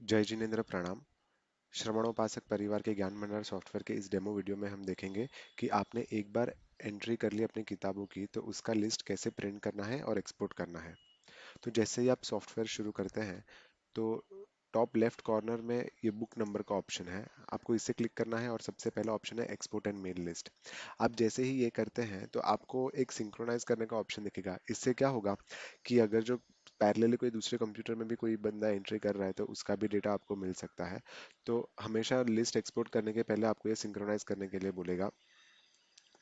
जय जिनेन्द्र प्रणाम। श्रवणोपासक परिवार के ज्ञान भंडार सॉफ्टवेयर के इस डेमो वीडियो में हम देखेंगे कि आपने एक बार एंट्री कर ली अपनी किताबों की तो उसका लिस्ट कैसे प्रिंट करना है और एक्सपोर्ट करना है। तो जैसे ही आप सॉफ्टवेयर शुरू करते हैं तो टॉप लेफ्ट कॉर्नर में ये बुक नंबर का ऑप्शन है, आपको इसे क्लिक करना है और सबसे पहला ऑप्शन है एक्सपोर्ट एंड मेल लिस्ट। आप जैसे ही ये करते हैं तो आपको एक सिंक्रोनाइज करने का ऑप्शन दिखेगा। इससे क्या होगा कि अगर जो पैरेलली कोई दूसरे कंप्यूटर में भी कोई बंदा एंट्री कर रहा है तो उसका भी डेटा आपको मिल सकता है। तो हमेशा लिस्ट एक्सपोर्ट करने के पहले आपको ये सिंक्रोनाइज करने के लिए बोलेगा,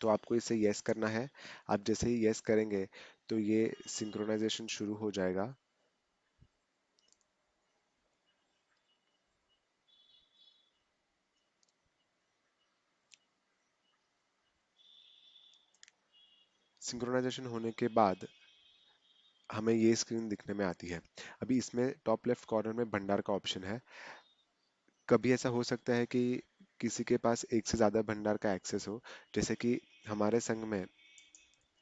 तो आपको इसे यस करना है। आप जैसे ही यस करेंगे तो ये सिंक्रोनाइजेशन शुरू हो जाएगा। सिंक्रोनाइजेशन होने के बाद हमें ये स्क्रीन दिखने में आती है। अभी इसमें टॉप लेफ्ट कॉर्नर में भंडार का ऑप्शन है। कभी ऐसा हो सकता है कि किसी के पास एक से ज्यादा भंडार का एक्सेस हो, जैसे कि हमारे संघ में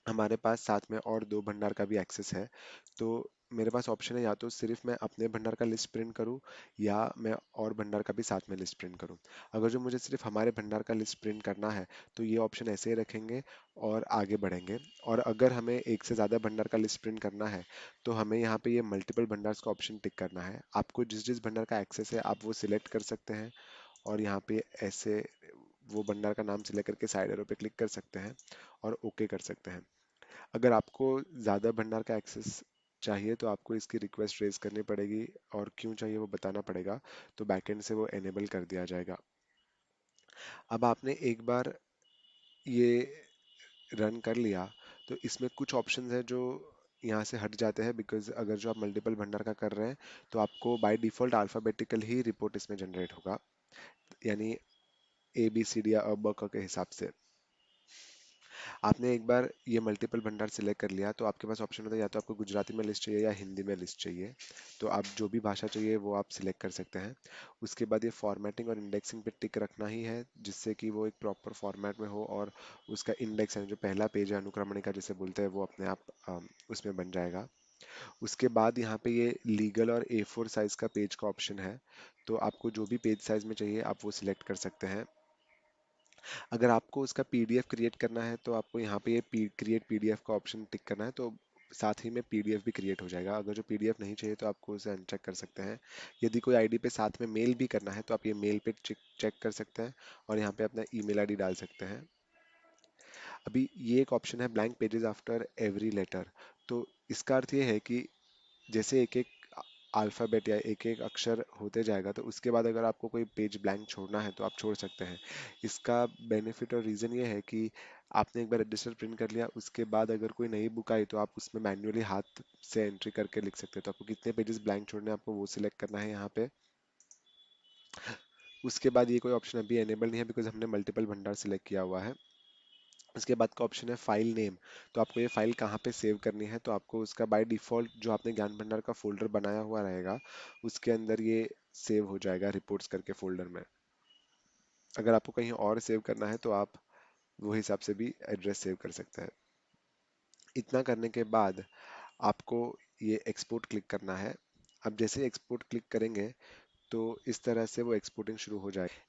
हमारे पास साथ में और दो भंडार का भी एक्सेस है। तो मेरे पास ऑप्शन है, या तो सिर्फ मैं अपने भंडार का लिस्ट प्रिंट करूं या मैं और भंडार का भी साथ में लिस्ट प्रिंट करूं। अगर जो मुझे सिर्फ हमारे भंडार का लिस्ट प्रिंट करना है तो ये ऑप्शन ऐसे ही रखेंगे और आगे बढ़ेंगे। और अगर हमें एक से ज़्यादा भंडार का लिस्ट प्रिंट करना है तो हमें यहाँ पे ये मल्टीपल भंडार्स का ऑप्शन टिक करना है। आपको जिस जिस भंडार का एक्सेस है आप वो सिलेक्ट कर सकते हैं और यहाँ पे ऐसे वो भंडार का नाम सिलेक्ट करके साइड एरो पे क्लिक कर सकते हैं और ओके कर सकते हैं। अगर आपको ज़्यादा भंडार का एक्सेस चाहिए तो आपको इसकी रिक्वेस्ट रेज करनी पड़ेगी और क्यों चाहिए वो बताना पड़ेगा। तो बैकएंड से वो एनेबल कर दिया जाएगा। अब आपने एक बार ये रन कर लिया तो इसमें कुछ ऑप्शंस हैं जो यहाँ से हट जाते हैं, बिकॉज अगर जो आप मल्टीपल भंडार का कर रहे हैं तो आपको by default alphabetical he report इसमें जनरेट होगा, यानी ए बी सी डी या अ ब क के हिसाब से। आपने एक बार ये मल्टीपल भंडार सिलेक्ट कर लिया तो आपके पास ऑप्शन होता है, या तो आपको गुजराती में लिस्ट चाहिए या हिंदी में लिस्ट चाहिए। तो आप जो भी भाषा चाहिए वो आप सिलेक्ट कर सकते हैं। उसके बाद ये फॉर्मेटिंग और इंडेक्सिंग पे टिक रखना ही है, जिससे कि वो एक प्रॉपर फॉर्मेट में हो और उसका इंडेक्स है जो पहला पेज है अनुक्रमणिका जिसे बोलते हैं वो अपने आप उसमें बन जाएगा। उसके बाद यहाँ पे ये लीगल और A4 साइज का पेज का ऑप्शन है। तो आपको जो भी पेज साइज में चाहिए आप वो सिलेक्ट कर सकते हैं। अगर आपको उसका पीडीएफ क्रिएट करना है तो आपको यहाँ पे ये क्रिएट पीडीएफ का ऑप्शन टिक करना है, तो साथ ही में पीडीएफ भी क्रिएट हो जाएगा। अगर जो पीडीएफ नहीं चाहिए तो आपको उसे अनचेक कर सकते हैं। यदि कोई आईडी पे साथ में मेल भी करना है तो आप ये मेल पे चेक चेक कर सकते हैं और यहाँ पे अपना ईमेल आईडी डाल सकते हैं। अभी ये एक ऑप्शन है blank pages after every letter. तो इसका अर्थ ये है कि जैसे एक एक अल्फ़ाबेट या एक एक अक्षर होते जाएगा तो उसके बाद अगर आपको कोई पेज ब्लैंक छोड़ना है तो आप छोड़ सकते हैं। इसका बेनिफिट और रीज़न ये है कि आपने एक बार रजिस्टर प्रिंट कर लिया, उसके बाद अगर कोई नई बुक आई तो आप उसमें मैन्युअली हाथ से एंट्री करके लिख सकते हैं। तो आपको कितने पेजेस ब्लैंक छोड़ने हैं आपको वो सिलेक्ट करना है यहाँ पे। उसके बाद ये कोई ऑप्शन अभी एनेबल नहीं है बिकॉज हमने मल्टीपल भंडार सिलेक्ट किया हुआ है। उसके बाद का ऑप्शन है फाइल नेम। तो आपको ये फाइल कहाँ पे सेव करनी है, तो आपको उसका बाय डिफॉल्ट जो आपने ज्ञान भंडार का फोल्डर बनाया हुआ रहेगा उसके अंदर ये सेव हो जाएगा रिपोर्ट्स करके फोल्डर में। अगर आपको कहीं और सेव करना है तो आप वो हिसाब से भी एड्रेस सेव कर सकते हैं। इतना करने के बाद आपको ये एक्सपोर्ट क्लिक करना है। अब जैसे एक्सपोर्ट क्लिक करेंगे तो इस तरह से वो एक्सपोर्टिंग शुरू हो जाएगी।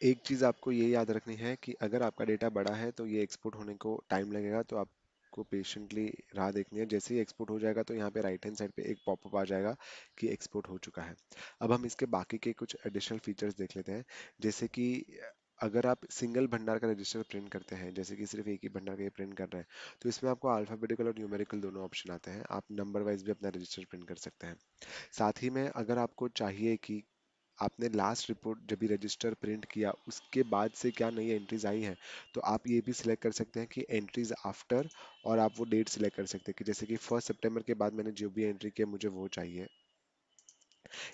एक चीज़ आपको ये याद रखनी है कि अगर आपका डेटा बड़ा है तो ये एक्सपोर्ट होने को टाइम लगेगा, तो आपको पेशेंटली राह देखनी है। जैसे ही एक्सपोर्ट हो जाएगा तो यहाँ पे राइट हैंड साइड पे एक पॉपअप आ जाएगा कि एक्सपोर्ट हो चुका है। अब हम इसके बाकी के कुछ एडिशनल फीचर्स देख लेते हैं। जैसे कि अगर आप सिंगल भंडार का रजिस्टर प्रिंट करते हैं, जैसे कि सिर्फ एक ही भंडार का प्रिंट कर रहे हैं, तो इसमें आपको अल्फाबेटिकल और न्यूमेरिकल दोनों ऑप्शन आते हैं। आप नंबर वाइज भी अपना रजिस्टर प्रिंट कर सकते हैं। साथ ही में अगर आपको चाहिए कि आपने लास्ट रिपोर्ट जब भी रजिस्टर प्रिंट किया उसके बाद से क्या नई एंट्रीज आई हैं, तो आप ये भी सिलेक्ट कर सकते हैं कि एंट्रीज आफ्टर, और आप वो डेट सिलेक्ट कर सकते हैं कि जैसे कि 1 सितंबर के बाद मैंने जो भी एंट्री किया मुझे वो चाहिए।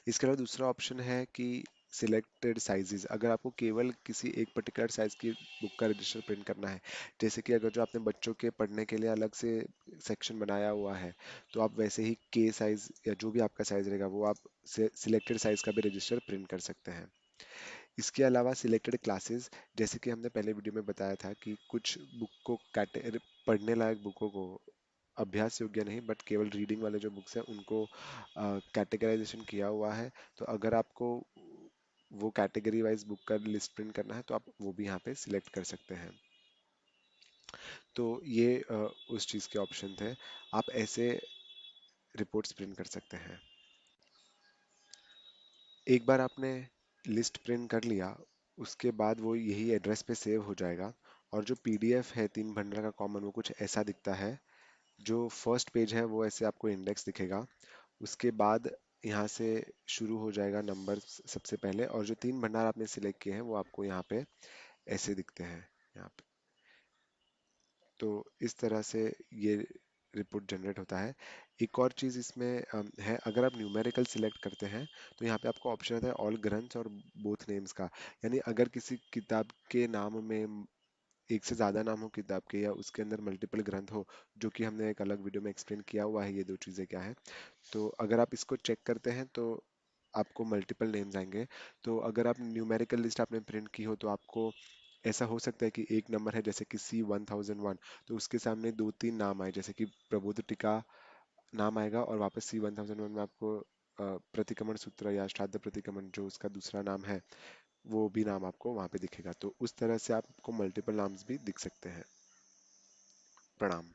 इसके अलावा दूसरा ऑप्शन है कि सिलेक्टेड साइजेस। अगर आपको केवल किसी एक पर्टिकुलर साइज की बुक का रजिस्टर प्रिंट करना है, जैसे कि अगर जो आपने बच्चों के पढ़ने के लिए अलग से सेक्शन बनाया हुआ है, तो आप वैसे ही के साइज या जो भी आपका साइज रहेगा वो आप सिलेक्टेड साइज का भी रजिस्टर प्रिंट कर सकते हैं। इसके अलावा सिलेक्टेड क्लासेस, जैसे कि हमने पहले वीडियो में बताया था कि कुछ बुक को पढ़ने लायक बुकों को अभ्यास योग्य नहीं, बट केवल रीडिंग वाले जो बुक्स हैं उनको कैटेगराइजेशन किया हुआ है। तो अगर आपको वो कैटेगरी वाइज बुक का लिस्ट प्रिंट करना है तो आप वो भी यहाँ पे सिलेक्ट कर सकते हैं। तो ये उस चीज़ के ऑप्शन थे, आप ऐसे रिपोर्ट्स प्रिंट कर सकते हैं। एक बार आपने लिस्ट प्रिंट कर लिया, उसके बाद वो यही एड्रेस पे सेव हो जाएगा। और जो पीडीएफ है तीन भंडार का कॉमन, वो कुछ ऐसा दिखता है। जो फर्स्ट पेज है वो ऐसे आपको इंडेक्स दिखेगा। उसके बाद यहाँ से शुरू हो जाएगा नंबर सबसे पहले, और जो तीन भंडार आपने सिलेक्ट किए हैं वो आपको यहाँ पे ऐसे दिखते हैं यहाँ पे। तो इस तरह से ये रिपोर्ट जनरेट होता है। एक और चीज़ इसमें है, अगर आप न्यूमेरिकल सिलेक्ट करते हैं तो यहाँ पे आपको ऑप्शन आता है ऑल ग्रंथ्स और बोथ नेम्स का। यानी अगर किसी किताब के नाम में एक से ज़्यादा नाम हो किताब के, या उसके अंदर मल्टीपल ग्रंथ हो, जो कि हमने एक अलग वीडियो में एक्सप्लेन किया हुआ है ये दो चीज़ें क्या है। तो अगर आप इसको चेक करते हैं तो आपको मल्टीपल नेम्स आएंगे। तो अगर आप न्यूमेरिकल लिस्ट आपने प्रिंट की हो तो आपको ऐसा हो सकता है कि एक नंबर है जैसे कि C1001, तो उसके सामने दो तीन नाम आए, जैसे कि प्रबोध टीका नाम आएगा, और वापस C1001 में आपको प्रतिक्रमण सूत्र या श्राद्ध प्रतिक्रमण जो उसका दूसरा नाम है वो भी नाम आपको वहाँ पे दिखेगा। तो उस तरह से आपको मल्टीपल नाम्स भी दिख सकते हैं। प्रणाम।